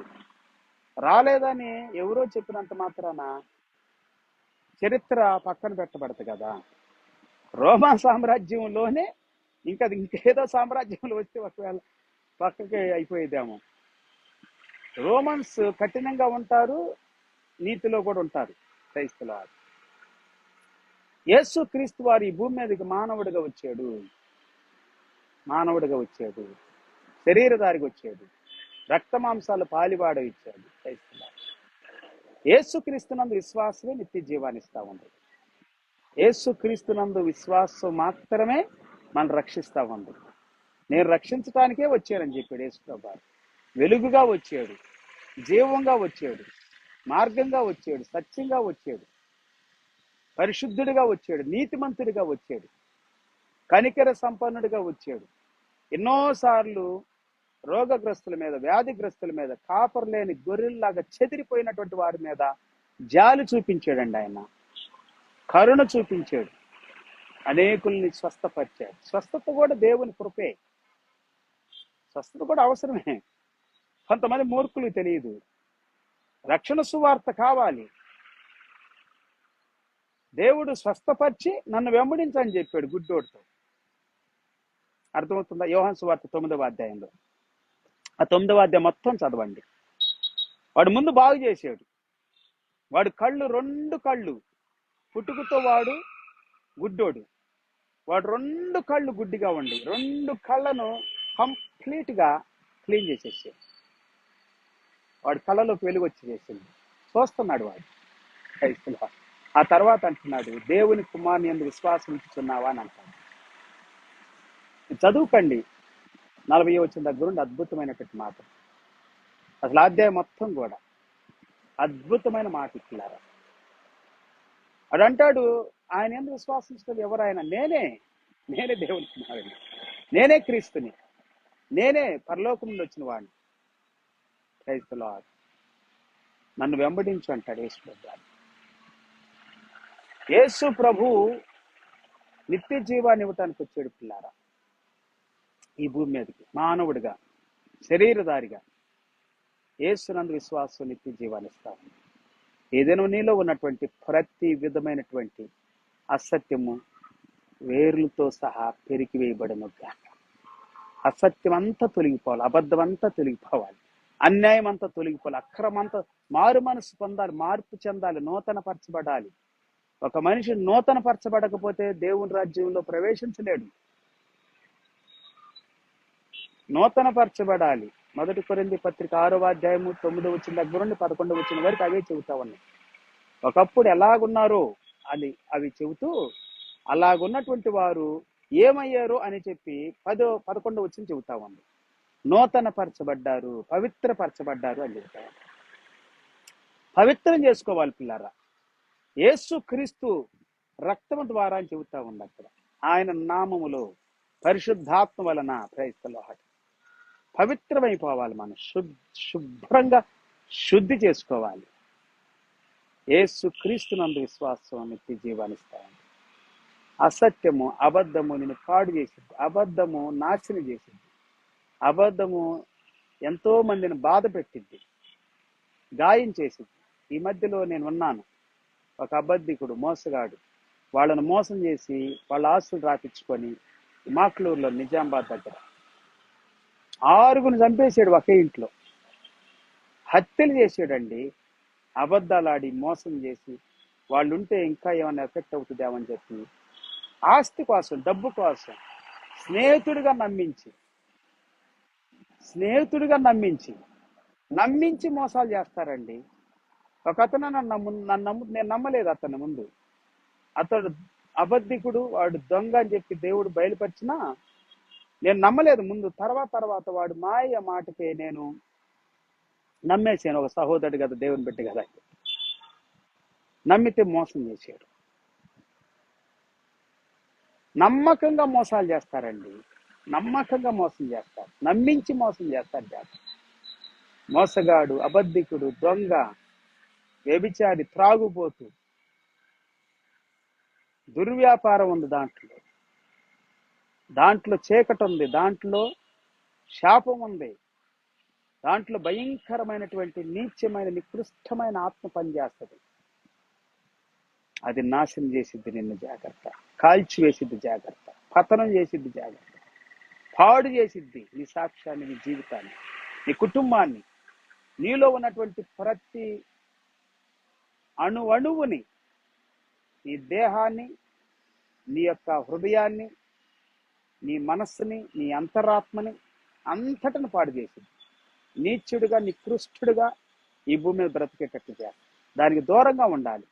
రాలేదని ఎవరో చెప్పినంత మాత్రాన చరిత్ర పక్కన పెట్టబడదు కదా. రోమా సామ్రాజ్యంలోనే ఇంకేదో సామ్రాజ్యంలో వస్తే ఒకవేళ పక్కకి అయిపోయేదేమో. రోమన్స్ కఠినంగా ఉంటారు, నీతిలో కూడా ఉంటారు క్రైస్తవుల వారు. యేసు క్రీస్తు వారు ఈ భూమి మీదకి మానవుడిగా వచ్చాడు, శరీరధారిగా వచ్చాడు, రక్త మాంసాలు పాలివాడ ఇచ్చాడు. క్రైస్తవుల యేసు క్రీస్తునందు విశ్వాసమే నిత్య జీవాన్ని ఇస్తా ఉంది. యేసు క్రీస్తునందు విశ్వాసం మాత్రమే మనం రక్షిస్తా ఉంది. నేను రక్షించటానికే వచ్చానని చెప్పాడు యేసు ప్రభువారు. వెలుగుగా వచ్చాడు, జీవంగా వచ్చాడు, మార్గంగా వచ్చాడు, సత్యంగా వచ్చాడు, పరిశుద్ధుడిగా వచ్చాడు, నీతిమంతుడిగా వచ్చాడు, కనికర సంపన్నుడిగా వచ్చాడు. ఎన్నోసార్లు రోగగ్రస్తుల మీద, వ్యాధిగ్రస్తుల మీద, కాపరు లేని గొర్రెల్లాగా చెదిరిపోయినటువంటి వారి మీద జాలి చూపించాడండి. ఆయన కరుణ చూపించాడు, అనేకుల్ని స్వస్థపరిచాడు. స్వస్థత కూడా దేవుని కృపే, స్వస్థత కూడా అవసరమే. కొంతమంది మూర్ఖులకు తెలియదు, రక్షణ సువార్త కావాలి. దేవుడు స్వస్థపరిచి నన్ను వెంబడించని చెప్పాడు గుడ్డోడితో. అర్థమవుతుందా? యోహాను సువార్త 9వ అధ్యాయంలో, ఆ 9వ అధ్యాయం మొత్తం చదవండి. వాడు ముందు బాగు చేశాడు. వాడు రెండు కళ్ళు పుట్టుకతో వాడు గుడ్డోడు. వాడు 2 కళ్ళు గుడ్డిగా ఉండి 2 కళ్ళను కంప్లీట్గా క్లీన్ చేసేసాడు. వాడు కళ్ళలోకి వెలుగు వచ్చి చేసింది, చూస్తున్నాడు వాడు. క్రైస్తవులు ఆ తర్వాత అంటున్నాడు, దేవుని కుమారుని యందు విశ్వాసం ఉంచుతున్నావా అని అంటాడు. చదువుకండి 40వ వచనం దగ్గర నుండి అద్భుతమైనటువంటి మాట. అసలు అధ్యాయం మొత్తం కూడా అద్భుతమైన మాట ఇట్లారా. వాడు అంటాడు, ఆయన యందు విశ్వాసించడం ఎవరైనా నేనే దేవుని కుమారుని, నేనే క్రీస్తుని, నేనే పరలోకం నుండి వచ్చిన వాడిని. క్రైస్తవులు నన్ను వెంబడించు అంటాడు యేసు ప్రభువు. యేసు ప్రభు నిత్య జీవాన్ని ఇవ్వటానికి వచ్చాడు పిల్లారా ఈ భూమి మీదకి, మానవుడిగా, శరీరధారిగా. యేసునందు విశ్వాసం నిత్య జీవాన్ని ఇస్తాడు. ఏదైనా నీలో ఉన్నటువంటి ప్రతి విధమైనటువంటి అసత్యము వేర్లతో సహా పెరికివేయబడను గాక. అసత్యం అంతా తొలగిపోవాలి, అబద్ధం అంతా తొలగిపోవాలి, అన్యాయం అంతా తొలగిపోవాలి, అక్రమం అంతా మారు మనసు పొందాలి, మార్పు చెందాలి, నూతన పరచబడాలి. ఒక మనిషి నూతన పరచబడకపోతే దేవుని రాజ్యంలో ప్రవేశించలేడు. నూతన పరచబడాలి. 1 కొరింథీ పత్రిక 6వ అధ్యాయము 9వ వచనం దగ్గర నుండి 11వ వచనం వరకు అవే చెబుతా ఉన్నాయి. ఒకప్పుడు ఎలాగున్నారో అవి చెబుతూ అలాగున్నటువంటి వారు ఏమయ్యారు అని చెప్పి 11వ వచనం చెబుతా ఉంది. నూతన పరచబడ్డారు, పవిత్ర పరచబడ్డారు అని చెబుతా ఉంది. పవిత్రం చేసుకోవాలి పిల్లారా. యేసు క్రీస్తు రక్తము ద్వారా అని చెబుతా ఉంది అక్కడ. ఆయన నామములో పరిశుద్ధాత్మ వలన క్రైస్తవులు పవిత్రమైపోవాలి. మనం శుభ్రంగా శుద్ధి చేసుకోవాలి. యేసు క్రీస్తునందు విశ్వాసం నిత్య జీవాన్ని ఇస్తాయండి. అసత్యము, అబద్ధము నిన్ను పాడు చేసింది, అబద్ధము నాశనం చేసింది, అబద్ధము ఎంతో మందిని బాధ పెట్టింది, గాయం చేసింది. ఈ మధ్యలో నేను ఉన్నాను, ఒక అబద్ధికుడు, మోసగాడు, వాళ్ళను మోసం చేసి వాళ్ళ ఆస్తులు రాపించుకొని మాక్లూరులో నిజామాబాద్ దగ్గర 6 చంపేసాడు ఒకే ఇంట్లో. హత్యలు చేసాడండి. అబద్ధాలాడి మోసం చేసి వాళ్ళు ఉంటే ఇంకా ఏమైనా ఎఫెక్ట్ అవుతుందేమని చెప్పి ఆస్తి కోసం, డబ్బు కోసం స్నేహితుడిగా నమ్మించి మోసాలు చేస్తారండి. ఒక అతను నేను నమ్మలేదు అతని ముందు. అతడు అబద్ధికుడు, వాడు దొంగ అని చెప్పి దేవుడు బయలుపరిచినా నేను నమ్మలేదు ముందు. తర్వాత వాడు మాయ మాటకే నేను నమ్మేసాను. ఒక సహోదరుడు కదా, దేవుని బిడ్డ కదా, నమ్మితే మోసం చేశాడు. నమ్మకంగా మోసాలు చేస్తారండి, నమ్మకంగా మోసం చేస్తారు, నమ్మించి మోసం చేస్తారు. మోసగాడు, అబద్ధికుడు, దొంగ, వ్యభిచారి, త్రాగుబోతు, దుర్వ్యాపారం ఉంది, దాంట్లో చీకటి ఉంది, దాంట్లో శాపం ఉంది, దాంట్లో భయంకరమైనటువంటి నీచమైన నికృష్టమైన ఆత్మ పనిచేస్తుంది. అది నాశనం చేసిద్ది నిన్ను, జాగ్రత్త. కాల్చివేసిద్ది, జాగ్రత్త. పతనం చేసిద్ది, జాగ్రత్త. పాడు చేసిద్ది నీ సాక్ష్యాన్ని, నీ జీవితాన్ని, నీ కుటుంబాన్ని, నీలో ఉన్నటువంటి ప్రతి అణువుని, నీ దేహాన్ని, నీ యొక్క హృదయాన్ని, నీ మనస్సుని, నీ అంతరాత్మని అంతటను పాడు చేసింది. నీచుడుగా, నికృష్టుడుగా ఈ భూమి మీద బ్రతికేటట్టు చేయాలి. దానికి దూరంగా ఉండాలి.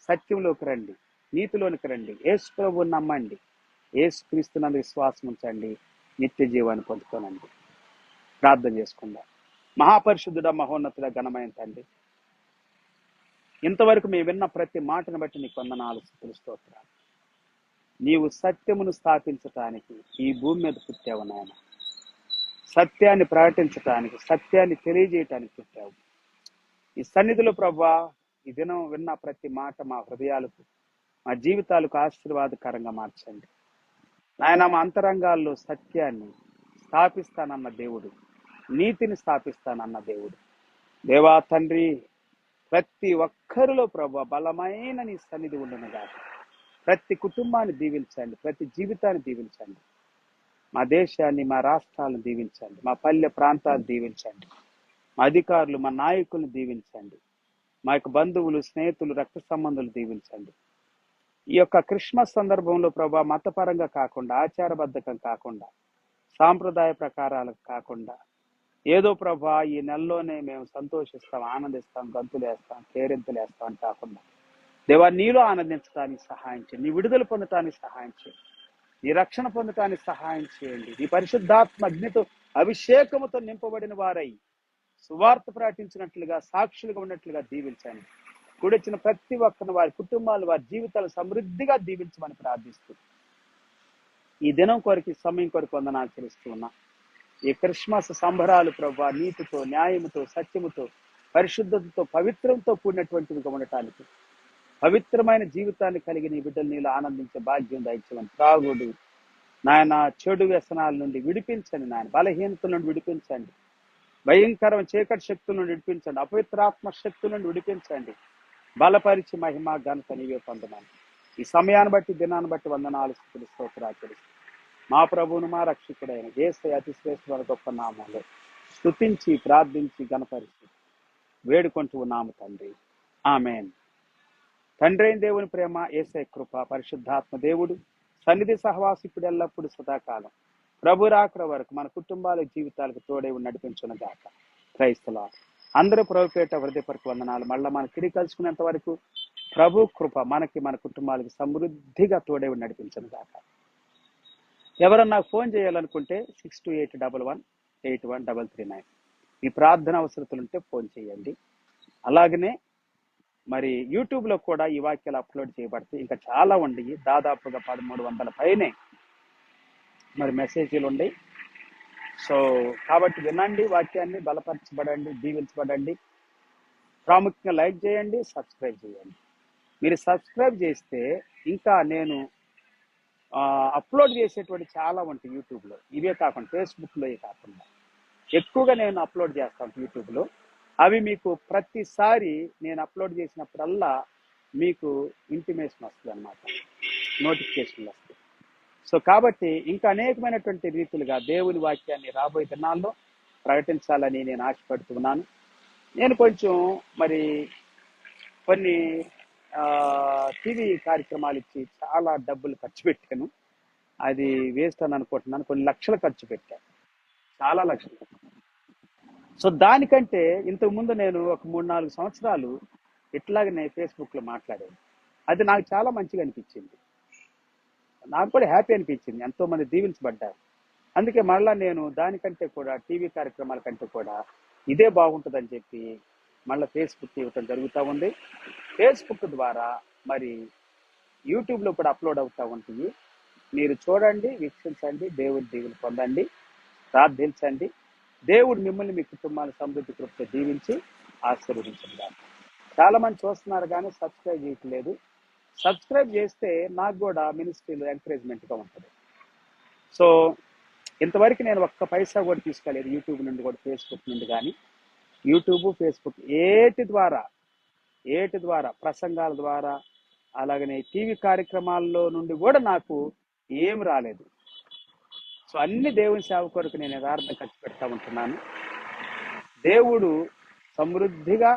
సత్యంలోకి రండి, నీతిలోనికి రండి, యేసు ప్రభువుని నమ్మండి, యేసు క్రీస్తునందు విశ్వాసం ఉంచండి, నిత్య జీవాన్ని పొందుకోనండి. ప్రార్థన చేసుకుందాం. మహాపరిశుద్ధుడ, మహోన్నతుడ, ఘనమైన తండ్రి, ఇంతవరకు మేము విన్న ప్రతి మాటను బట్టి నీకు వందనాలు, స్తుతులు, స్తోత్రాలు. నీవు సత్యమును స్థాపించటానికి ఈ భూమి మీద పుట్టావు నాయన. సత్యాన్ని ప్రకటించటానికి, సత్యాన్ని తెలియజేయటానికి పుట్టావు. ఈ సన్నిధిలో ప్రభువా, ఈ దినం విన్న ప్రతి మాట మా హృదయాలకు, మా జీవితాలకు ఆశీర్వాదకరంగా మార్చండి నాయన. మా అంతరంగాల్లో సత్యాన్ని స్థాపిస్తానన్న దేవుడు, నీతిని స్థాపిస్తానన్న దేవుడు. దేవా తండ్రి, ప్రతి ఒక్కరిలో ప్రభువా బలమైన నీ సన్నిధి ఉండును గాక. ప్రతి కుటుంబాన్ని దీవించండి, ప్రతి జీవితాన్ని దీవించండి. మా దేశాన్ని, మా రాష్ట్రాలను దీవించండి, మా పల్లె ప్రాంతాలు దీవించండి, మా అధికారులు, మా నాయకులను దీవించండి, మా యొక్క బంధువులు, స్నేహితులు, రక్త సంబంధులు దీవించండి. ఈ యొక్క క్రిస్మస్ సందర్భంలో ప్రభా మతపరంగా కాకుండా, ఆచారబద్ధకం కాకుండా, సాంప్రదాయ ప్రకారాలకు కాకుండా, ఏదో ప్రభా ఈ నెలలోనే మేము సంతోషిస్తాం, ఆనందిస్తాం, గంతులేస్తాం, కేరింతలేస్తాం అని కాకుండా, దేవా నీలో ఆనందించడానికి సహాయం చేయండి, నీ విడుదల పొందటానికి సహాయం చేయండి, నీ రక్షణ పొందటానికి సహాయం చేయండి. నీ పరిశుద్ధాత్మ అగ్నితో అభిషేకముతో నింపబడిన వారై సువార్త ప్రకటించినట్లుగా, సాక్షులుగా ఉన్నట్లుగా దీవించండి. కూడొచ్చిన ప్రతి ఒక్కరిని, వారి కుటుంబాలు, వారి జీవితాలు సమృద్ధిగా దీవించమని ప్రార్థిస్తూ ఈ దినం కొరకు, ఈ సమయం కొరకు వందనాలు చెల్లిస్తూ ఉన్నా. ఈ క్రిస్మస్ సంబరాలు ప్రభా నీతితో, న్యాయముతో, సత్యముతో, పరిశుద్ధతతో, పవిత్రంతో కూడినటువంటివిగా ఉండటానికి పవిత్రమైన జీవితాన్ని కలిగి నీ బిడ్డలు నీళ్ళు ఆనందించే భాగ్యం దయచేయమని. త్రాగుడు నాయన, చెడు వ్యసనాల నుండి విడిపించండి నాయన, బలహీనతల నుండి విడిపించండి, భయంకరమైన చీకటి శక్తుల నుండి విడిపించండి, అపవిత్రాత్మ శక్తుల నుండి విడిపించండి. బలపరిచి మహిమ ఘనత నీవే పొందమని ఈ సమయాన్ని బట్టి, దినాన్ని బట్టి వందనాలు, స్తుతులు, స్తోత్రాలు చెల్లిస్తున్నాను. మా ప్రభువును మా రక్షకుడైన యేసయ్య అతి శ్రేష్ఠమైన గొప్ప నామంలో స్తుతించి ప్రార్థించి గణపరిచి వేడుకుంటూ ఉన్నాము తండ్రి. ఆమేన్. తండ్రి అయిన దేవుని ప్రేమ, యేసయ్య కృప, పరిశుద్ధాత్మ దేవుడు సన్నిధి సహవాసం ఇప్పుడు ఎల్లప్పుడు సదాకాలం ప్రభు రాకడ వరకు మన కుటుంబాల జీవితాలకు తోడై నడిపించును గాక. క్రైస్తవ అందరూ ప్రభుపేట హృదయపరకు వందనాలు. మళ్ళీ మనం తిరిగి కలుసుకునేంత వరకు ప్రభు కృప మనకి, మన కుటుంబాలకు సమృద్ధిగా తోడై నడిపించును గాక. ఎవరన్నా నాకు ఫోన్ చేయాలనుకుంటే 6281181339 మీ ప్రార్థన అవసరతలుంటే ఫోన్ చేయండి. అలాగనే మరి యూట్యూబ్లో కూడా ఈ వాక్యాలు అప్లోడ్ చేయబడతాయి. ఇంకా చాలా ఉండయి, దాదాపుగా 1300 పైనే మరి మెసేజీలు ఉన్నాయి. సో కాబట్టి వినండి, వాక్యాన్ని బలపరచబడండి, దీవించబడండి. ప్రాముఖ్యంగా లైక్ చేయండి, సబ్స్క్రైబ్ చేయండి. మీరు సబ్స్క్రైబ్ చేస్తే ఇంకా నేను అప్లోడ్ చేసేటువంటి చాలా ఉంటాయి యూట్యూబ్లో. ఇవే కాకుండా ఫేస్బుక్లో కాకుండా ఎక్కువగా నేను అప్లోడ్ చేస్తాను యూట్యూబ్లో. అవి మీకు ప్రతిసారి నేను అప్లోడ్ చేసినప్పుడల్లా మీకు ఇంటిమేషన్ వస్తుంది అన్నమాట, నోటిఫికేషన్లు వస్తాయి. సో కాబట్టి ఇంకా అనేకమైనటువంటి రీతులుగా దేవుని వాక్యాన్ని రాబోయే దినాల్లో ప్రకటించాలని నేను ఆశపడుతున్నాను. నేను కొంచెం మరి కొన్ని టీవీ కార్యక్రమాలు ఇచ్చి చాలా డబ్బులు ఖర్చు పెట్టాను. అది వేస్ట్ అని అనుకుంటున్నాను. కొన్ని లక్షలు ఖర్చు పెట్టాను, చాలా లక్షలు. సో దానికంటే ఇంతకుముందు నేను ఒక 3-4 సంవత్సరాలు ఇట్లాగనే ఫేస్బుక్లో మాట్లాడాను. అది నాకు చాలా మంచిగా అనిపించింది, నాకు కూడా హ్యాపీ అనిపించింది, ఎంతో మంది దీవించబడ్డారు. అందుకే మళ్ళీ నేను దానికంటే కూడా టీవీ కార్యక్రమాల కంటే కూడా ఇదే బాగుంటుందని చెప్పి మళ్ళీ ఫేస్బుక్ ఇవ్వటం జరుగుతూ ఉంది. ఫేస్బుక్ ద్వారా మరి యూట్యూబ్లో కూడా అప్లోడ్ అవుతూ ఉంటుంది. మీరు చూడండి, వీక్షించండి, దేవుడి దీవులు పొందండి, ప్రార్థించండి. దేవుడు మిమ్మల్ని, మీ కుటుంబాన్ని సమృద్ధి కృపతో దీవించి ఆశీర్వదించండి. చాలా మంది చూస్తున్నారు కానీ సబ్స్క్రైబ్ చేయట్లేదు. సబ్స్క్రైబ్ చేస్తే నాకు కూడా మినిస్ట్రీలో ఎంకరేజ్మెంట్గా ఉంటుంది. సో ఇంతవరకు నేను ఒక్క పైసా కూడా తీసుకోలేదు యూట్యూబ్ నుండి కూడా, ఫేస్బుక్ నుండి కానీ. యూట్యూబ్, ఫేస్బుక్ ఏటి ద్వారా ప్రసంగాల ద్వారా, అలాగనే టీవీ కార్యక్రమాల్లో నుండి కూడా నాకు ఏం రాలేదు. సో అన్ని దేవుని సేవ కొరకు నేను యథార్థ ఖర్చు పెడతా ఉంటున్నాను. దేవుడు సమృద్ధిగా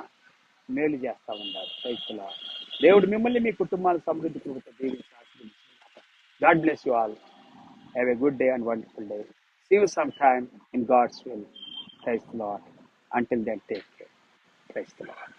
మేలు చేస్తూ ఉన్నాడు. రైతుల దేవుడు మిమ్మల్ని, మీ కుటుంబాలు సమృద్ధి కృపతో దీవించి ఆశీర్వదించుగాక. God bless you all. Have a good day and wonderful day. See you some time in God's will. Praise the lord. Until then, take care. Praise the Lord.